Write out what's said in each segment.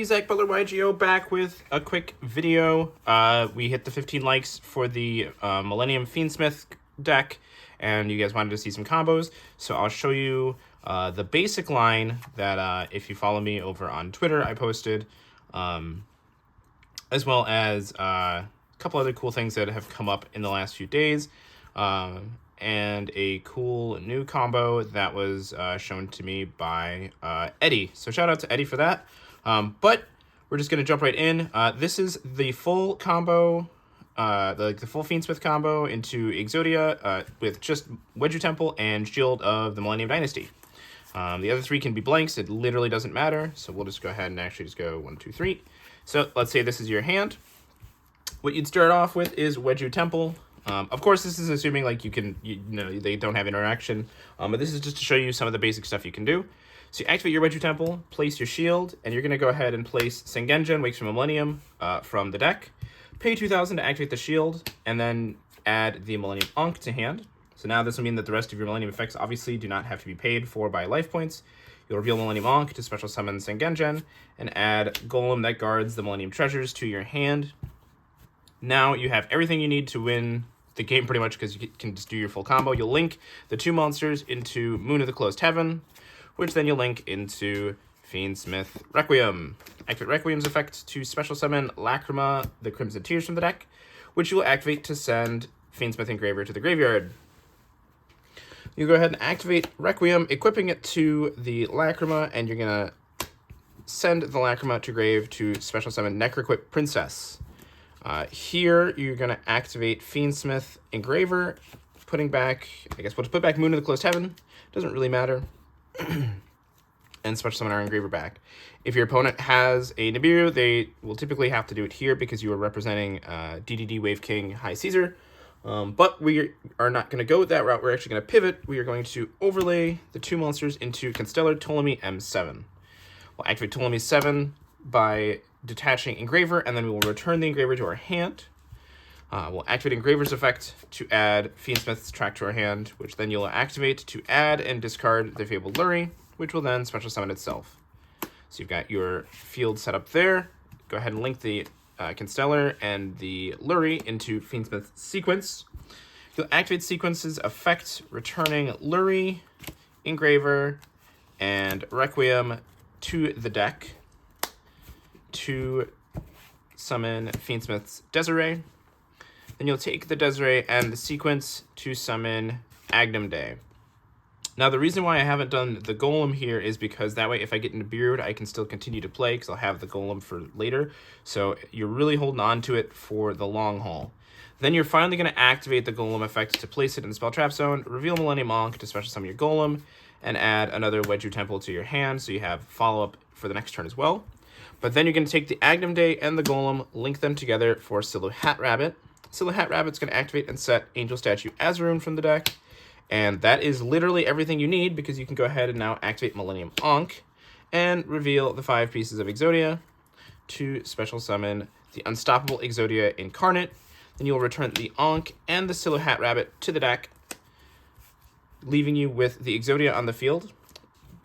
everybody, Zach Butler YGO back with a quick video. We hit the 15 likes for the Millennium Fiendsmith deck, and you guys wanted to see some combos, so I'll show you the basic line that if you follow me over on Twitter, I posted, as well as a couple other cool things that have come up in the last few days, and a cool new combo that was shown to me by Eddie. So shout out to Eddie for that. But we're just going to jump right in. This is the full combo, the full Fiendsmith combo into Exodia with just Wedge Temple and Shield of the Millennium Dynasty. The other three can be blanks. It literally doesn't matter. So we'll just go ahead and actually just go 1, 2, 3. So let's say this is your hand. What you'd start off with is Wedge Temple. Of course, this is assuming like you know, they don't have interaction, but this is just to show you some of the basic stuff you can do. So you activate your Wedge Temple, place your shield, and you're going to go ahead and place Sengenja, Wakes from a Millennium, from the deck. Pay 2,000 to activate the shield, and then add the Millennium Ankh to hand. So now this will mean that the rest of your Millennium effects obviously do not have to be paid for by life points. You'll reveal Millennium Ankh to special summon Sengenja, and add Golem that guards the Millennium Treasures to your hand. Now you have everything you need to win the game pretty much, because you can just do your full combo. You'll link the two monsters into Moon of the Closed Heaven, which then you'll link into Fiendsmith Requiem. Activate Requiem's effect to special summon Lacrima, the Crimson Tears from the deck, which you will activate to send Fiendsmith Engraver to the graveyard. You go ahead and activate Requiem, equipping it to the Lacrima, and you're going to send the Lacrima to grave to special summon Necroquip Princess. Here, you're going to activate Fiendsmith Engraver, putting back, I guess we'll just put back Moon of the Closed Heaven. Doesn't really matter. And special summon our Engraver back. If your opponent has a Nibiru, they will typically have to do it here because you are representing DDD Wave King High Caesar. But we are not going to go that route. We're actually going to pivot. We are going to overlay the two monsters into Constellar Ptolemy M7. We'll activate Ptolemy 7 by detaching Engraver, and then we will return the Engraver to our hand. We'll activate Engraver's effect to add Fiendsmith's Track to our hand, which then you'll activate to add and discard the Fabled Lurry, which will then special summon itself. So you've got your field set up there. Go ahead and link the Constellar and the Lurry into Fiendsmith's Sequence. You'll activate Sequence's effect, returning Lurry, Engraver, and Requiem to the deck to summon Fiendsmith's Desiree. Then you'll take the Desiree and the Sequence to summon Agnum-Day. Now, the reason why I haven't done the Golem here is because that way if I get into Beard, I can still continue to play because I'll have the Golem for later. So you're really holding on to it for the long haul. Then you're finally going to activate the Golem effect to place it in the Spell Trap Zone, reveal Millennium Ankh to special summon your Golem, and add another Wedge Temple to your hand so you have follow-up for the next turn as well. But then you're going to take the Agnum-Day and the Golem, link them together for Silhouette Rabbit. Silhouette Rabbit's going to activate and set Angel Statue Azarun from the deck. And that is literally everything you need, because you can go ahead and now activate Millennium Ankh and reveal the 5 pieces of Exodia to special summon the Unstoppable Exodia Incarnate. Then you'll return the Ankh and the Silhouette Rabbit to the deck, leaving you with the Exodia on the field.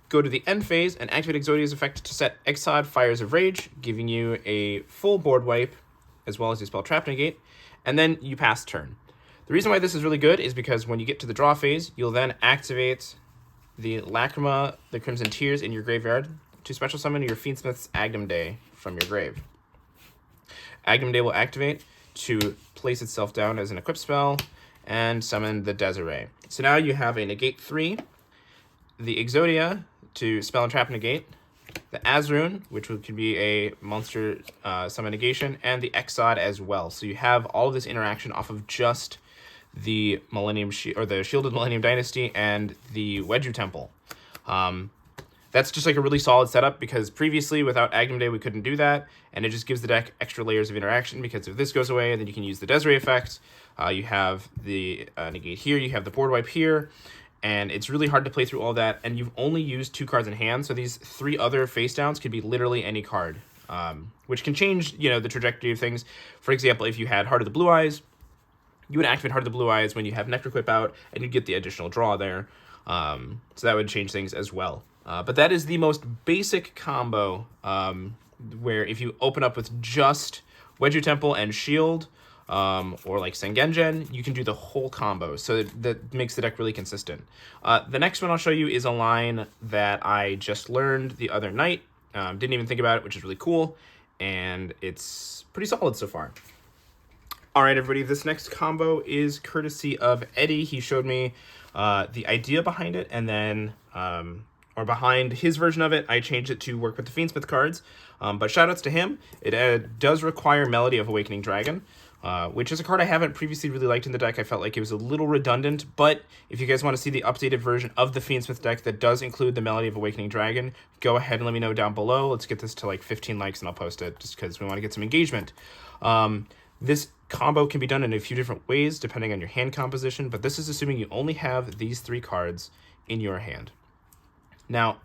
Go to the end phase and activate Exodia's effect to set Exod Fires of Rage, giving you a full board wipe, as well as your Spell Trap Negate, and then you pass turn. The reason why this is really good is because when you get to the draw phase, you'll then activate the Lacrima, the Crimson Tears in your graveyard to special summon your Fiendsmith's Agnum-Day from your grave. Agnum-Day will activate to place itself down as an equip spell and summon the Desiree. So now you have a Negate 3, the Exodia to Spell and Trap Negate, the Azarun, which could be a monster summon negation, and the Exod as well. So you have all of this interaction off of just the Millennium or the Shielded Millennium Dynasty and the Wedge Temple. That's just like a really solid setup, because previously without Agnum-Day we couldn't do that, and it just gives the deck extra layers of interaction, because if this goes away, then you can use the Desiree effect. You have the negate here, you have the board wipe here, and it's really hard to play through all that, and you've only used 2 cards in hand, so these 3 other face downs could be literally any card, which can change, you know, the trajectory of things. For example, if you had Heart of the Blue Eyes, you would activate Heart of the Blue Eyes when you have Necroquip out, and you'd get the additional draw there, so that would change things as well. But that is the most basic combo where if you open up with just Wedge Temple and Shield, or like Sengenjen, you can do the whole combo. So that makes the deck really consistent. The next one I'll show you is a line that I just learned the other night. Didn't even think about it, which is really cool. And it's pretty solid so far. All right, everybody, this next combo is courtesy of Eddie. He showed me the idea behind it, and then, or behind his version of it, I changed it to work with the Fiendsmith cards. But shoutouts to him. It does require Melody of Awakening Dragon, which is a card I haven't previously really liked in the deck. I felt like it was a little redundant, but if you guys want to see the updated version of the Fiendsmith deck that does include the Melody of Awakening Dragon, go ahead and let me know down below. Let's get this to like 15 likes and I'll post it, just because we want to get some engagement. This combo can be done in a few different ways depending on your hand composition, but this is assuming you only have these 3 cards in your hand. Now,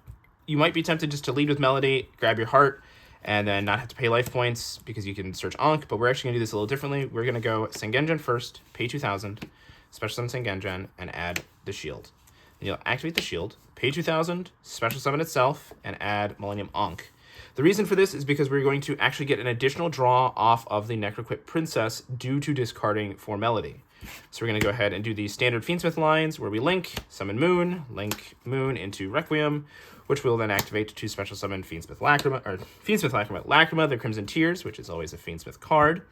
you might be tempted just to lead with Melody, grab your heart, and then not have to pay life points because you can search Ankh, but we're actually going to do this a little differently. We're going to go Sengenjen first, pay 2,000, Special Summon Sengenjen, and add the shield. And you'll activate the shield, pay 2,000, Special Summon itself, and add Millennium Ankh. The reason for this is because we're going to actually get an additional draw off of the Necroquip Princess due to discarding for Melody. So we're going to go ahead and do the standard Fiendsmith lines where we link link Moon into Requiem, which will then activate to special summon Fiendsmith Lacrima, the Crimson Tears, which is always a Fiendsmith card.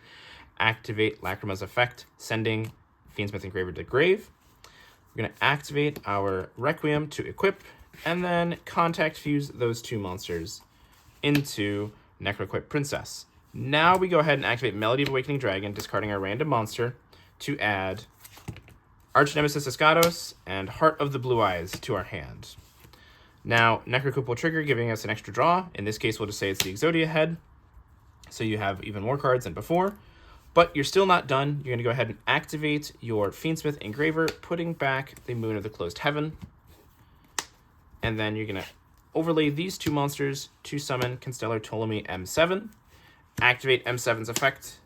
Activate Lacrima's effect, sending Fiendsmith Engraver to grave. We're going to activate our Requiem to equip, and then contact fuse those 2 monsters into Necroquip Princess. Now we go ahead and activate Melody of Awakening Dragon, discarding our random monster, to add Arch Nemesis Escados and Heart of the Blue Eyes to our hand. Now, Necroquip will trigger, giving us an extra draw. In this case, we'll just say it's the Exodia head, so you have even more cards than before. But you're still not done. You're going to go ahead and activate your Fiendsmith Engraver, putting back the Moon of the Closed Heaven. And then you're going to overlay these 2 monsters to summon Constellar Ptolemy M7. Activate M7's effect,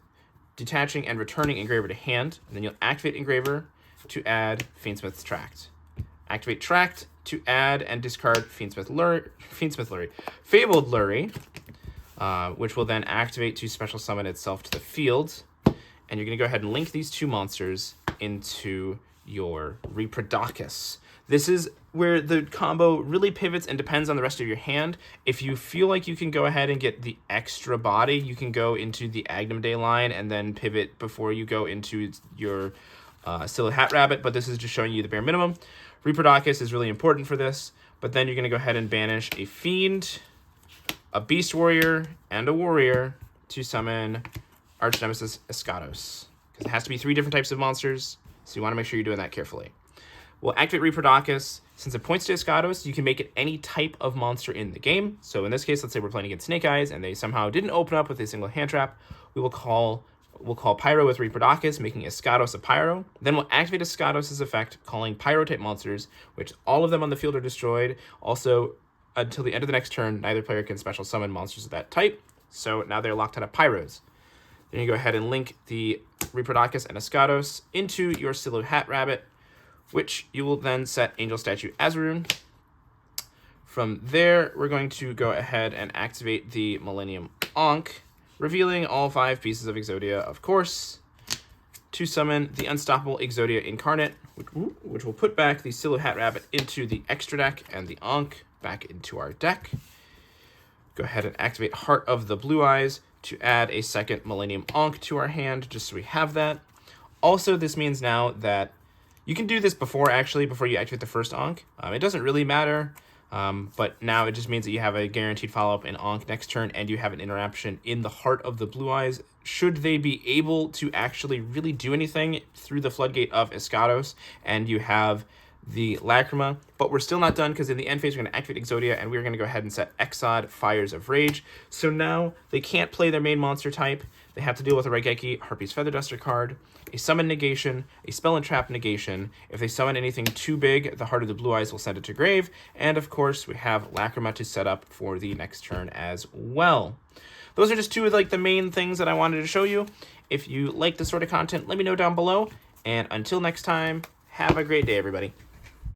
detaching and returning Engraver to hand. And then you'll activate Engraver to add Fiendsmith's Tract. Activate Tract to add and discard Fabled Lurie, which will then activate to special summon itself to the field. And you're going to go ahead and link these 2 monsters into your Reproducus. This is where the combo really pivots and depends on the rest of your hand. If you feel like you can go ahead and get the extra body, you can go into the Agnum line and then pivot before you go into your Silhouette Hat Rabbit, but this is just showing you the bare minimum. Reproducus is really important for this, but then you're going to go ahead and banish a Fiend, a Beast Warrior, and a Warrior to summon Arch Nemesis Escados, because it has to be 3 different types of monsters, so you want to make sure you're doing that carefully. We'll activate Reproducus. Since it points to Escados, you can make it any type of monster in the game. So in this case, let's say we're playing against Snake Eyes, and they somehow didn't open up with a single hand trap. We'll call Pyro with Reproducus, making Escados a Pyro. Then we'll activate Escados' effect, calling Pyro-type monsters, which all of them on the field are destroyed. Also, until the end of the next turn, neither player can special summon monsters of that type. So now they're locked out of Pyros. Then you go ahead and link the Reproducus and Escados into your Silhouette Hat Rabbit, which you will then set Angel Statue Azarun. From there, we're going to go ahead and activate the Millennium Ankh, revealing all 5 pieces of Exodia, of course, to summon the Unstoppable Exodia Incarnate, which will put back the Silhouette Hat Rabbit into the extra deck and the Ankh back into our deck. Go ahead and activate Heart of the Blue Eyes to add a second Millennium Ankh to our hand, just so we have that. Also, this means now that you can do this before you activate the first Ankh. It doesn't really matter, but now it just means that you have a guaranteed follow-up in Ankh next turn, and you have an interaction in the Heart of the Blue Eyes. Should they be able to actually really do anything through the floodgate of Escados, and you have the Lacrima, but we're still not done, because in the end phase we're going to activate Exodia, and we're going to go ahead and set Exod Fires of Rage. So now they can't play their main monster type. They have to deal with a Raigeki Harpy's Feather Duster card, a Summon Negation, a Spell and Trap Negation. If they summon anything too big, the Heart of the Blue Eyes will send it to grave. And of course, we have Lacrima to set up for the next turn as well. Those are just 2 of the main things that I wanted to show you. If you like this sort of content, let me know down below. And until next time, have a great day, everybody.